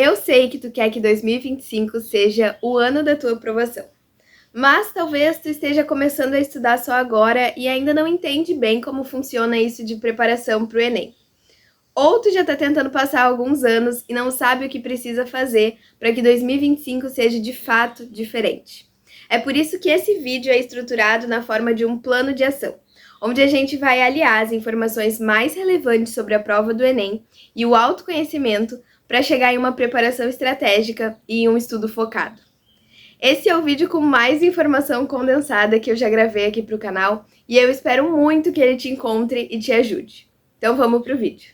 Eu sei que tu quer que 2025 seja o ano da tua aprovação, mas talvez tu esteja começando a estudar só agora e ainda não entende bem como funciona isso de preparação para o Enem. Ou tu já está tentando passar alguns anos e não sabe o que precisa fazer para que 2025 seja de fato diferente. É por isso que esse vídeo é estruturado na forma de um plano de ação, onde a gente vai aliar as informações mais relevantes sobre a prova do Enem e o autoconhecimento para chegar em uma preparação estratégica e em um estudo focado. Esse é o vídeo com mais informação condensada que eu já gravei aqui para o canal e eu espero muito que ele te encontre e te ajude. Então vamos para o vídeo.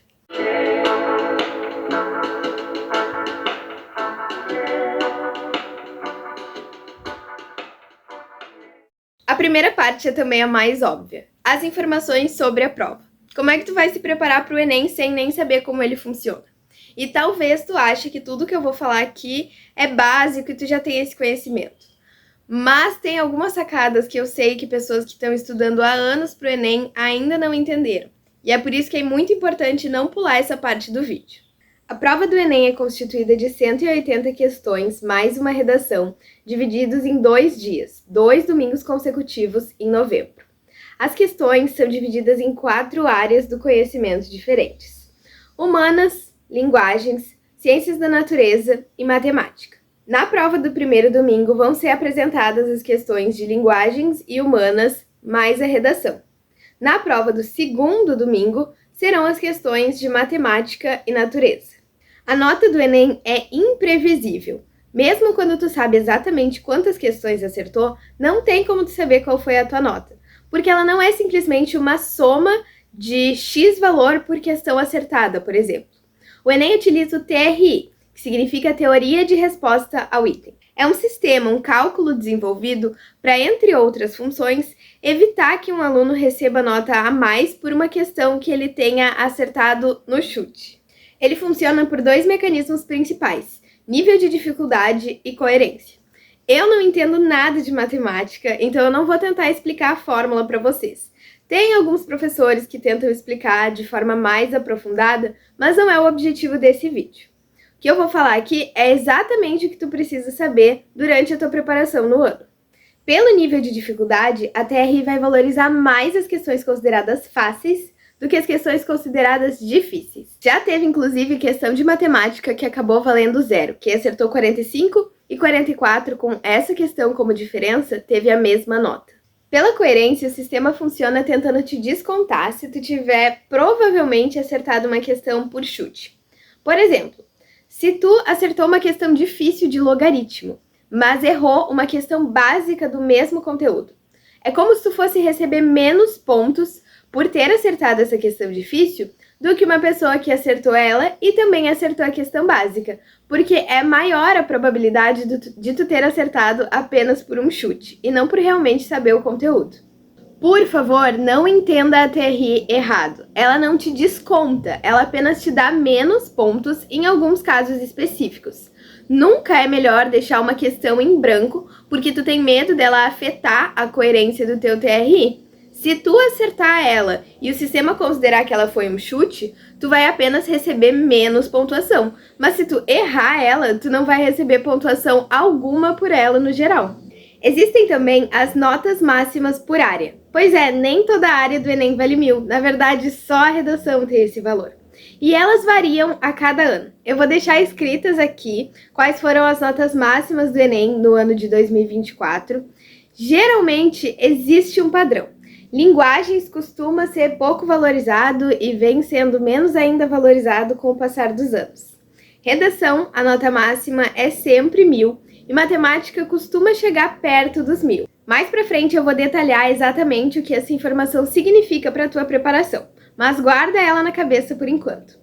A primeira parte é também a mais óbvia, as informações sobre a prova. Como é que tu vai se preparar para o Enem sem nem saber como ele funciona? E talvez tu ache que tudo que eu vou falar aqui é básico e tu já tem esse conhecimento. Mas tem algumas sacadas que eu sei que pessoas que estão estudando há anos para o Enem ainda não entenderam. E é por isso que é muito importante não pular essa parte do vídeo. A prova do Enem é constituída de 180 questões mais uma redação, divididos em 2 dias, 2 domingos consecutivos em novembro. As questões são divididas em 4 áreas do conhecimento diferentes: humanas, linguagens, ciências da natureza e matemática. Na prova do primeiro domingo vão ser apresentadas as questões de linguagens e humanas, mais a redação. Na prova do segundo domingo serão as questões de matemática e natureza. A nota do Enem é imprevisível. Mesmo quando tu sabe exatamente quantas questões acertou, não tem como tu saber qual foi a tua nota, porque ela não é simplesmente uma soma de X valor por questão acertada, por exemplo. O Enem utiliza o TRI, que significa Teoria de Resposta ao Item. É um sistema, um cálculo desenvolvido para, entre outras funções, evitar que um aluno receba nota a mais por uma questão que ele tenha acertado no chute. Ele funciona por 2 mecanismos principais: nível de dificuldade e coerência. Eu não entendo nada de matemática, então eu não vou tentar explicar a fórmula para vocês. Tem alguns professores que tentam explicar de forma mais aprofundada, mas não é o objetivo desse vídeo. O que eu vou falar aqui é exatamente o que tu precisa saber durante a tua preparação no ano. Pelo nível de dificuldade, a TRI vai valorizar mais as questões consideradas fáceis do que as questões consideradas difíceis. Já teve, inclusive, questão de matemática que acabou valendo 0. Quem acertou 45 e 44 com essa questão como diferença, teve a mesma nota. Pela coerência, o sistema funciona tentando te descontar se tu tiver provavelmente acertado uma questão por chute. Por exemplo, se tu acertou uma questão difícil de logaritmo, mas errou uma questão básica do mesmo conteúdo, é como se tu fosse receber menos pontos por ter acertado essa questão difícil do que uma pessoa que acertou ela e também acertou a questão básica, porque é maior a probabilidade de tu ter acertado apenas por um chute e não por realmente saber o conteúdo. Por favor, não entenda a TRI errado. Ela não te desconta, ela apenas te dá menos pontos em alguns casos específicos. Nunca é melhor deixar uma questão em branco porque tu tem medo dela afetar a coerência do teu TRI. Se tu acertar ela e o sistema considerar que ela foi um chute, tu vai apenas receber menos pontuação. Mas se tu errar ela, tu não vai receber pontuação alguma por ela no geral. Existem também as notas máximas por área. Pois é, nem toda a área do Enem vale 1000. Na verdade, só a redação tem esse valor. E elas variam a cada ano. Eu vou deixar escritas aqui quais foram as notas máximas do Enem no ano de 2024. Geralmente, existe um padrão. Linguagens costuma ser pouco valorizado e vem sendo menos ainda valorizado com o passar dos anos. Redação, a nota máxima é sempre 1000 e matemática costuma chegar perto dos 1000. Mais pra frente eu vou detalhar exatamente o que essa informação significa para a tua preparação, mas guarda ela na cabeça por enquanto.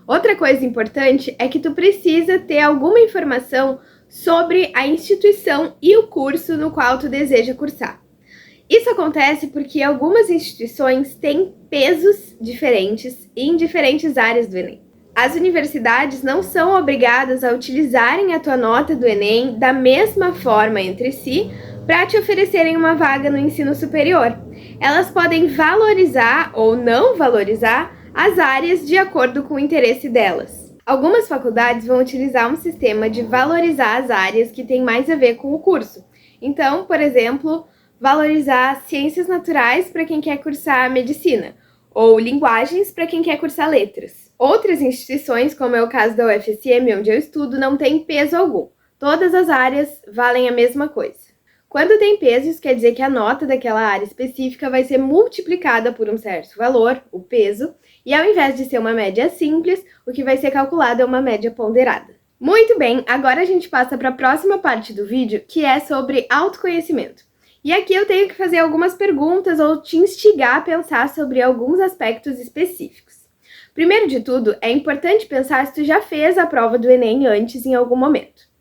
Outra coisa importante é que tu precisa ter alguma informação sobre a instituição e o curso no qual tu deseja cursar. Isso acontece porque algumas instituições têm pesos diferentes em diferentes áreas do Enem. As universidades não são obrigadas a utilizarem a tua nota do Enem da mesma forma entre si para te oferecerem uma vaga no ensino superior. Elas podem valorizar ou não valorizar as áreas de acordo com o interesse delas. Algumas faculdades vão utilizar um sistema de valorizar as áreas que têm mais a ver com o curso. Então, por exemplo, valorizar ciências naturais para quem quer cursar medicina, ou linguagens para quem quer cursar letras. Outras instituições, como é o caso da UFSM, onde eu estudo, não tem peso algum. Todas as áreas valem a mesma coisa. Quando tem peso, isso quer dizer que a nota daquela área específica vai ser multiplicada por um certo valor, o peso, e ao invés de ser uma média simples, o que vai ser calculado é uma média ponderada. Muito bem, agora a gente passa para a próxima parte do vídeo, que é sobre autoconhecimento. E aqui eu tenho que fazer algumas perguntas ou te instigar a pensar sobre alguns aspectos específicos. Primeiro de tudo, é importante pensar se tu já fez a prova do Enem antes em algum momento.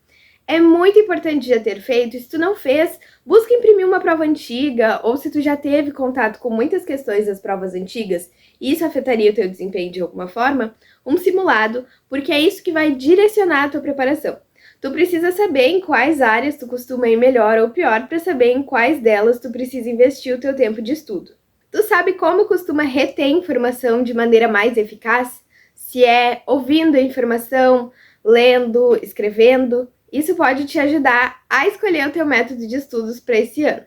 É muito importante já ter feito, e se tu não fez, busca imprimir uma prova antiga, ou se tu já teve contato com muitas questões das provas antigas, e isso afetaria o teu desempenho de alguma forma, um simulado, porque é isso que vai direcionar a tua preparação. Tu precisa saber em quais áreas tu costuma ir melhor ou pior para saber em quais delas tu precisa investir o teu tempo de estudo. Tu sabe como costuma reter informação de maneira mais eficaz? Se é ouvindo a informação, lendo, escrevendo? Isso pode te ajudar a escolher o teu método de estudos para esse ano.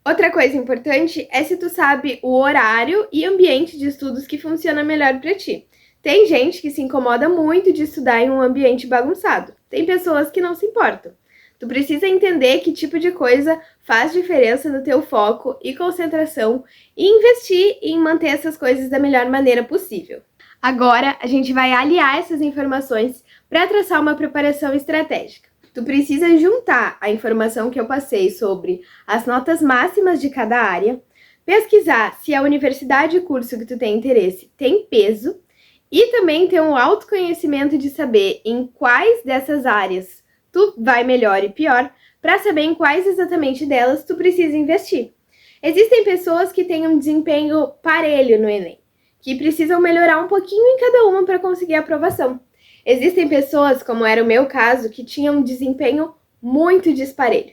Outra coisa importante é se tu sabe o horário e ambiente de estudos que funciona melhor para ti. Tem gente que se incomoda muito de estudar em um ambiente bagunçado. Tem pessoas que não se importam. Tu precisa entender que tipo de coisa faz diferença no teu foco e concentração e investir em manter essas coisas da melhor maneira possível. Agora, a gente vai aliar essas informações para traçar uma preparação estratégica. Tu precisa juntar a informação que eu passei sobre as notas máximas de cada área, pesquisar se a universidade e curso que tu tem interesse tem peso e também ter um autoconhecimento de saber em quais dessas áreas tu vai melhor e pior, para saber em quais exatamente delas tu precisa investir. Existem pessoas que têm um desempenho parelho no Enem, que precisam melhorar um pouquinho em cada uma para conseguir a aprovação. Existem pessoas, como era o meu caso, que tinham um desempenho muito disparelho.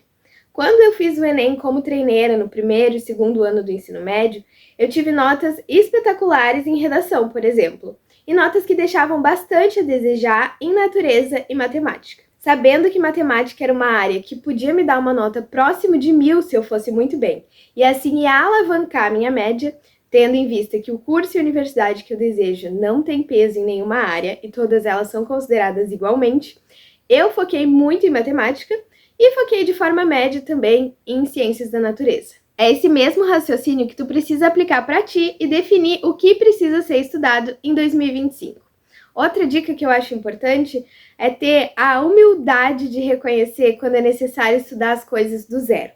Quando eu fiz o Enem como treineira no primeiro e segundo ano do ensino médio, eu tive notas espetaculares em redação, por exemplo, e notas que deixavam bastante a desejar em natureza e matemática. Sabendo que matemática era uma área que podia me dar uma nota próximo de 1000 se eu fosse muito bem, e assim ia alavancar minha média, tendo em vista que o curso e a universidade que eu desejo não tem peso em nenhuma área e todas elas são consideradas igualmente, eu foquei muito em matemática e foquei de forma média também em ciências da natureza. É esse mesmo raciocínio que tu precisa aplicar para ti e definir o que precisa ser estudado em 2025. Outra dica que eu acho importante é ter a humildade de reconhecer quando é necessário estudar as coisas do zero.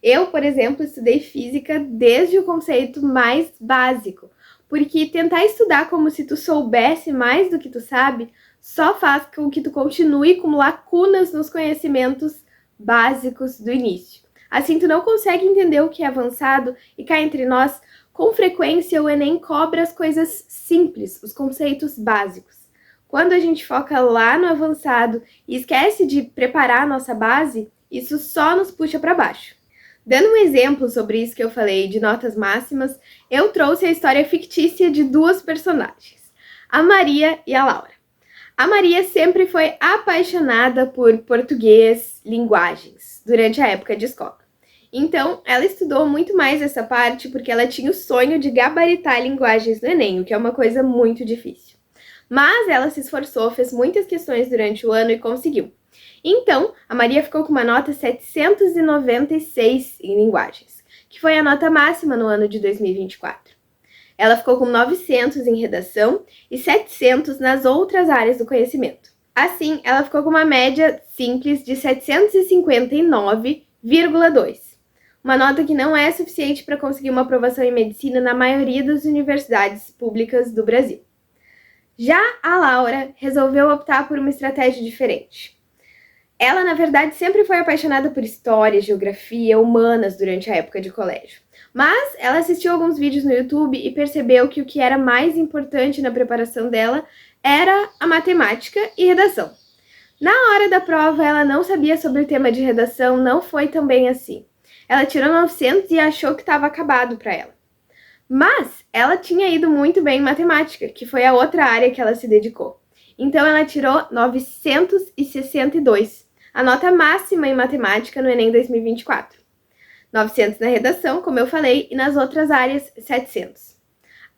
Eu, por exemplo, estudei física desde o conceito mais básico, porque tentar estudar como se tu soubesse mais do que tu sabe só faz com que tu continue com lacunas nos conhecimentos básicos do início. Assim, tu não consegue entender o que é avançado e cá entre nós, com frequência o Enem cobra as coisas simples, os conceitos básicos. Quando a gente foca lá no avançado e esquece de preparar a nossa base, isso só nos puxa para baixo. Dando um exemplo sobre isso que eu falei de notas máximas, eu trouxe a história fictícia de duas personagens, a Maria e a Laura. A Maria sempre foi apaixonada por português, linguagens, durante a época de escola. Então, ela estudou muito mais essa parte porque ela tinha o sonho de gabaritar linguagens no Enem, o que é uma coisa muito difícil. Mas ela se esforçou, fez muitas questões durante o ano e conseguiu. Então, a Maria ficou com uma nota 796 em linguagens, que foi a nota máxima no ano de 2024. Ela ficou com 900 em redação e 700 nas outras áreas do conhecimento. Assim, ela ficou com uma média simples de 759,2. Uma nota que não é suficiente para conseguir uma aprovação em medicina na maioria das universidades públicas do Brasil. Já a Laura resolveu optar por uma estratégia diferente. Ela, na verdade, sempre foi apaixonada por história, geografia, humanas durante a época de colégio. Mas ela assistiu alguns vídeos no YouTube e percebeu que o que era mais importante na preparação dela era a matemática e redação. Na hora da prova, ela não sabia sobre o tema de redação, não foi tão bem assim. Ela tirou 900 e achou que estava acabado para ela. Mas ela tinha ido muito bem em matemática, que foi a outra área que ela se dedicou. Então ela tirou 962, a nota máxima em matemática no Enem 2024. 900 na redação, como eu falei, e nas outras áreas, 700.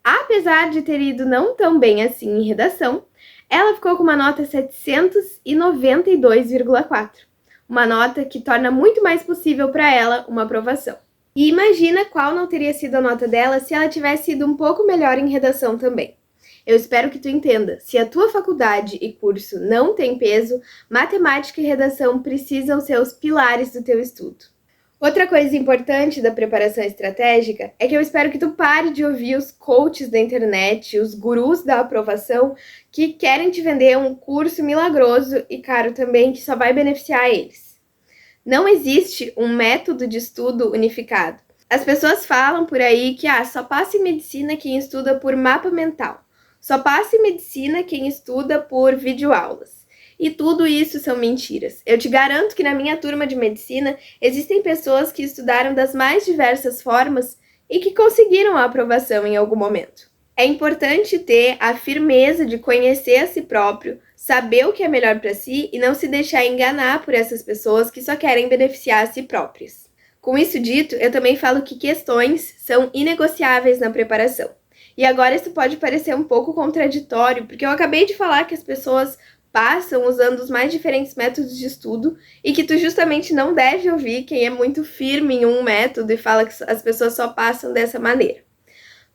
Apesar de ter ido não tão bem assim em redação, ela ficou com uma nota 792,4, uma nota que torna muito mais possível para ela uma aprovação. E imagina qual não teria sido a nota dela se ela tivesse ido um pouco melhor em redação também. Eu espero que tu entenda, se a tua faculdade e curso não tem peso, matemática e redação precisam ser os pilares do teu estudo. Outra coisa importante da preparação estratégica é que eu espero que tu pare de ouvir os coaches da internet, os gurus da aprovação, que querem te vender um curso milagroso e caro também, que só vai beneficiar eles. Não existe um método de estudo unificado. As pessoas falam por aí que só passa em medicina quem estuda por mapa mental. Só passa em medicina quem estuda por videoaulas. E tudo isso são mentiras. Eu te garanto que na minha turma de medicina existem pessoas que estudaram das mais diversas formas e que conseguiram a aprovação em algum momento. É importante ter a firmeza de conhecer a si próprio, saber o que é melhor para si e não se deixar enganar por essas pessoas que só querem beneficiar a si próprias. Com isso dito, eu também falo que questões são inegociáveis na preparação. E agora isso pode parecer um pouco contraditório, porque eu acabei de falar que as pessoas passam usando os mais diferentes métodos de estudo e que tu justamente não deve ouvir quem é muito firme em um método e fala que as pessoas só passam dessa maneira.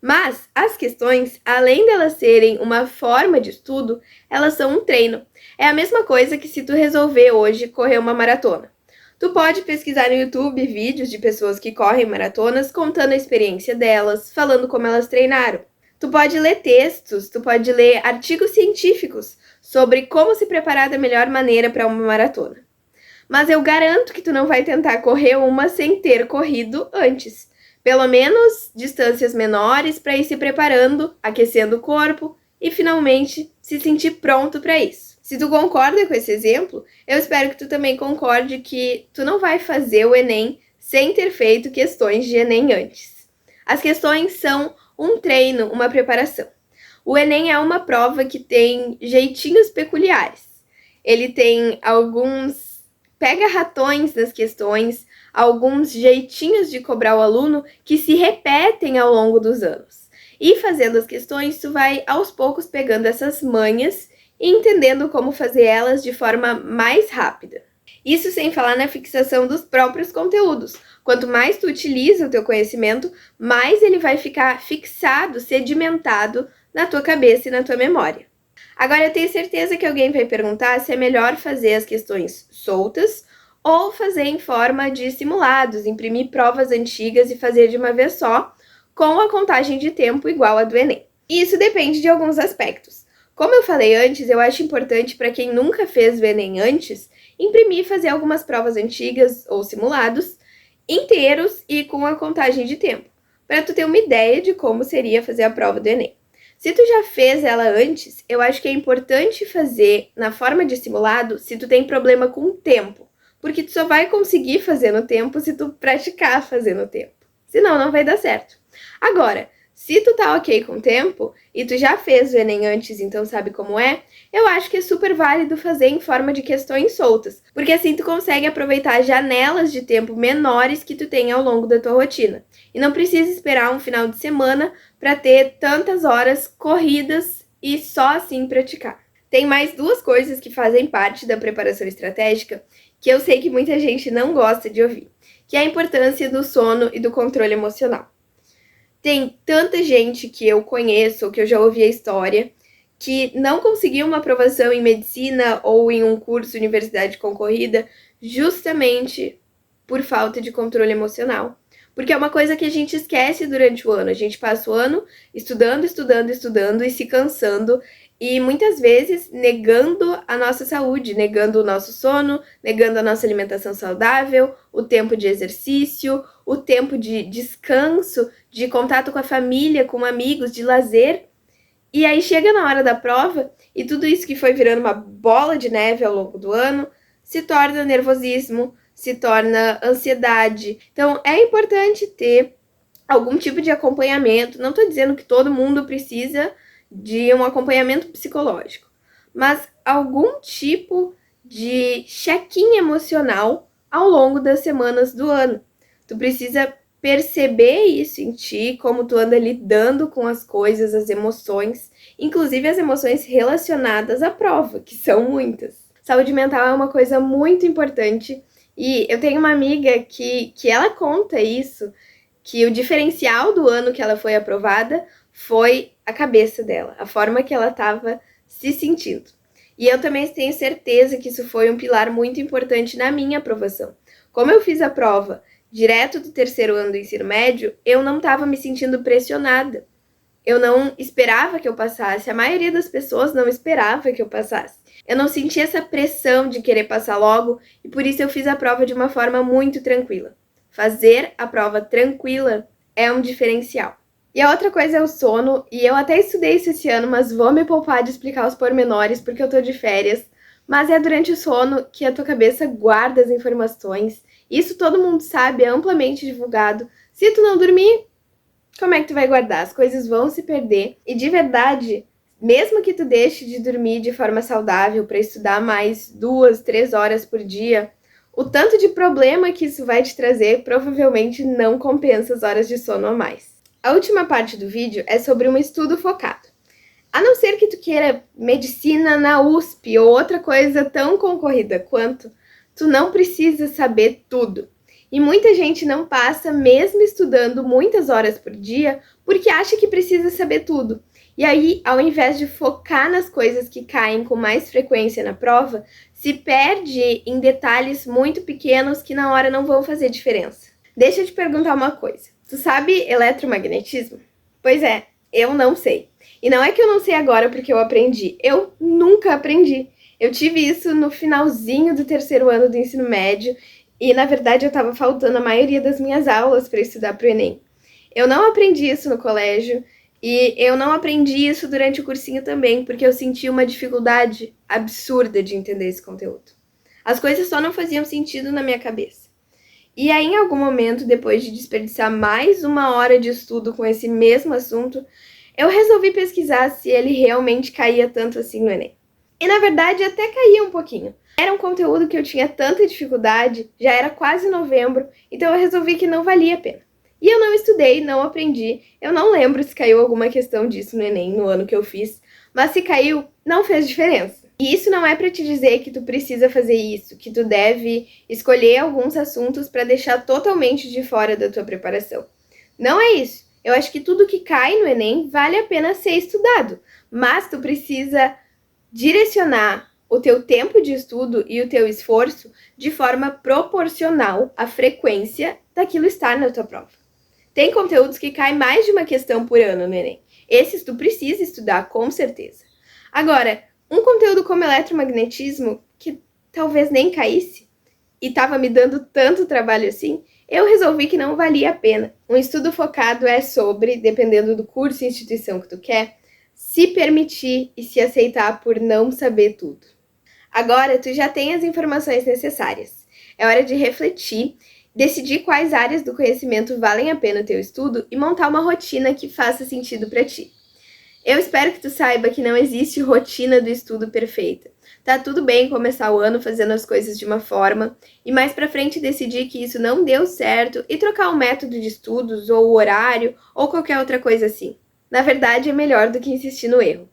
Mas as questões, além delas serem uma forma de estudo, elas são um treino. É a mesma coisa que se tu resolver hoje correr uma maratona. Tu pode pesquisar no YouTube vídeos de pessoas que correm maratonas contando a experiência delas, falando como elas treinaram. Tu pode ler textos, tu pode ler artigos científicos sobre como se preparar da melhor maneira para uma maratona. Mas eu garanto que tu não vai tentar correr uma sem ter corrido antes. Pelo menos distâncias menores para ir se preparando, aquecendo o corpo e finalmente se sentir pronto para isso. Se tu concorda com esse exemplo, eu espero que tu também concorde que tu não vai fazer o Enem sem ter feito questões de Enem antes. As questões são um treino, uma preparação. O Enem é uma prova que tem jeitinhos peculiares. Ele tem alguns pega-ratões nas questões, alguns jeitinhos de cobrar o aluno que se repetem ao longo dos anos. E fazendo as questões, tu vai aos poucos pegando essas manhas e entendendo como fazer elas de forma mais rápida. Isso sem falar na fixação dos próprios conteúdos. Quanto mais tu utiliza o teu conhecimento, mais ele vai ficar fixado, sedimentado na tua cabeça e na tua memória. Agora eu tenho certeza que alguém vai perguntar se é melhor fazer as questões soltas ou fazer em forma de simulados, imprimir provas antigas e fazer de uma vez só, com a contagem de tempo igual a do Enem. E isso depende de alguns aspectos. Como eu falei antes, eu acho importante para quem nunca fez o Enem antes, imprimir e fazer algumas provas antigas ou simulados inteiros e com a contagem de tempo, para tu ter uma ideia de como seria fazer a prova do Enem. Se tu já fez ela antes, eu acho que é importante fazer na forma de simulado se tu tem problema com o tempo, porque tu só vai conseguir fazer no tempo se tu praticar fazer no tempo. Senão não vai dar certo. Agora, se tu tá ok com o tempo e tu já fez o Enem antes, então sabe como é, eu acho que é super válido fazer em forma de questões soltas, porque assim tu consegue aproveitar janelas de tempo menores que tu tem ao longo da tua rotina. E não precisa esperar um final de semana para ter tantas horas corridas e só assim praticar. Tem mais duas coisas que fazem parte da preparação estratégica que eu sei que muita gente não gosta de ouvir, que é a importância do sono e do controle emocional. Tem tanta gente que eu conheço, ou que eu já ouvi a história, que não conseguiu uma aprovação em medicina ou em um curso de universidade concorrida justamente por falta de controle emocional. Porque é uma coisa que a gente esquece durante o ano. A gente passa o ano estudando e se cansando e muitas vezes negando a nossa saúde, negando o nosso sono, negando a nossa alimentação saudável, o tempo de exercício, o tempo de descanso, de contato com a família, com amigos, de lazer. E aí chega na hora da prova e tudo isso que foi virando uma bola de neve ao longo do ano se torna nervosismo, se torna ansiedade. Então é importante ter algum tipo de acompanhamento. Não estou dizendo que todo mundo precisa de um acompanhamento psicológico, mas algum tipo de check-in emocional ao longo das semanas do ano. Tu precisa perceber isso em ti, como tu anda lidando com as coisas, as emoções, inclusive as emoções relacionadas à prova, que são muitas. Saúde mental é uma coisa muito importante e eu tenho uma amiga que ela conta isso, que o diferencial do ano que ela foi aprovada foi a cabeça dela, a forma que ela estava se sentindo. E eu também tenho certeza que isso foi um pilar muito importante na minha aprovação. Como eu fiz a prova direto do terceiro ano do ensino médio, eu não estava me sentindo pressionada. Eu não esperava que eu passasse, a maioria das pessoas não esperava que eu passasse. Eu não senti essa pressão de querer passar logo e por isso eu fiz a prova de uma forma muito tranquila. Fazer a prova tranquila é um diferencial. E a outra coisa é o sono, e eu até estudei isso esse ano, mas vou me poupar de explicar os pormenores porque eu tô de férias. Mas é durante o sono que a tua cabeça guarda as informações. Isso todo mundo sabe, é amplamente divulgado. Se tu não dormir, como é que tu vai guardar? As coisas vão se perder. E de verdade, mesmo que tu deixe de dormir de forma saudável para estudar mais 2, 3 horas por dia, o tanto de problema que isso vai te trazer provavelmente não compensa as horas de sono a mais. A última parte do vídeo é sobre um estudo focado. A não ser que tu queira medicina na USP ou outra coisa tão concorrida quanto, tu não precisa saber tudo. E muita gente não passa mesmo estudando muitas horas por dia porque acha que precisa saber tudo. E aí, ao invés de focar nas coisas que caem com mais frequência na prova, se perde em detalhes muito pequenos que na hora não vão fazer diferença. Deixa eu te perguntar uma coisa. Tu sabe eletromagnetismo? Pois é, eu não sei. E não é que eu não sei agora porque eu aprendi. Eu nunca aprendi. Eu tive isso no finalzinho do terceiro ano do ensino médio e, na verdade, eu estava faltando a maioria das minhas aulas para estudar para o Enem. Eu não aprendi isso no colégio e eu não aprendi isso durante o cursinho também, porque eu senti uma dificuldade absurda de entender esse conteúdo. As coisas só não faziam sentido na minha cabeça. E aí, em algum momento, depois de desperdiçar mais uma hora de estudo com esse mesmo assunto, eu resolvi pesquisar se ele realmente caía tanto assim no Enem. E na verdade até caía um pouquinho. Era um conteúdo que eu tinha tanta dificuldade, já era quase novembro, então eu resolvi que não valia a pena. E eu não estudei, não aprendi, eu não lembro se caiu alguma questão disso no Enem no ano que eu fiz, mas se caiu, não fez diferença. E isso não é para te dizer que tu precisa fazer isso, que tu deve escolher alguns assuntos para deixar totalmente de fora da tua preparação. Não é isso. Eu acho que tudo que cai no Enem vale a pena ser estudado, mas tu precisa direcionar o teu tempo de estudo e o teu esforço de forma proporcional à frequência daquilo estar na tua prova. Tem conteúdos que caem mais de uma questão por ano no Enem. Esses tu precisa estudar, com certeza. Agora, um conteúdo como eletromagnetismo, que talvez nem caísse, e estava me dando tanto trabalho assim, eu resolvi que não valia a pena. Um estudo focado é sobre, dependendo do curso e instituição que tu quer, se permitir e se aceitar por não saber tudo. Agora, tu já tem as informações necessárias. É hora de refletir, decidir quais áreas do conhecimento valem a pena o teu estudo e montar uma rotina que faça sentido para ti. Eu espero que tu saiba que não existe rotina do estudo perfeita. Tá tudo bem começar o ano fazendo as coisas de uma forma e mais pra frente decidir que isso não deu certo e trocar o método de estudos ou o horário ou qualquer outra coisa assim. Na verdade, é melhor do que insistir no erro.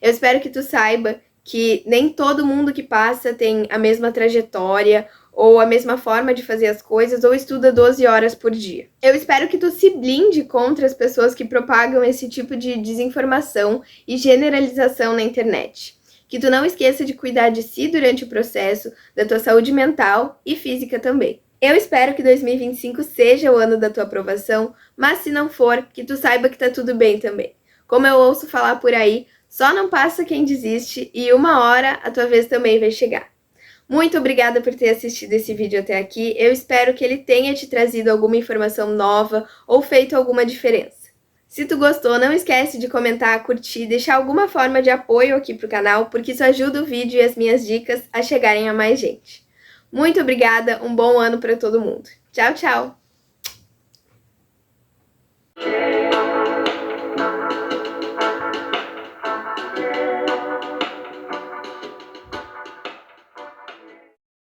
Eu espero que tu saiba que nem todo mundo que passa tem a mesma trajetória ou a mesma forma de fazer as coisas, ou estuda 12 horas por dia. Eu espero que tu se blinde contra as pessoas que propagam esse tipo de desinformação e generalização na internet. Que tu não esqueça de cuidar de si durante o processo, da tua saúde mental e física também. Eu espero que 2025 seja o ano da tua aprovação, mas se não for, que tu saiba que tá tudo bem também. Como eu ouço falar por aí, só não passa quem desiste e uma hora a tua vez também vai chegar. Muito obrigada por ter assistido esse vídeo até aqui, eu espero que ele tenha te trazido alguma informação nova ou feito alguma diferença. Se tu gostou, não esquece de comentar, curtir, deixar alguma forma de apoio aqui pro canal, porque isso ajuda o vídeo e as minhas dicas a chegarem a mais gente. Muito obrigada, um bom ano para todo mundo. Tchau, tchau!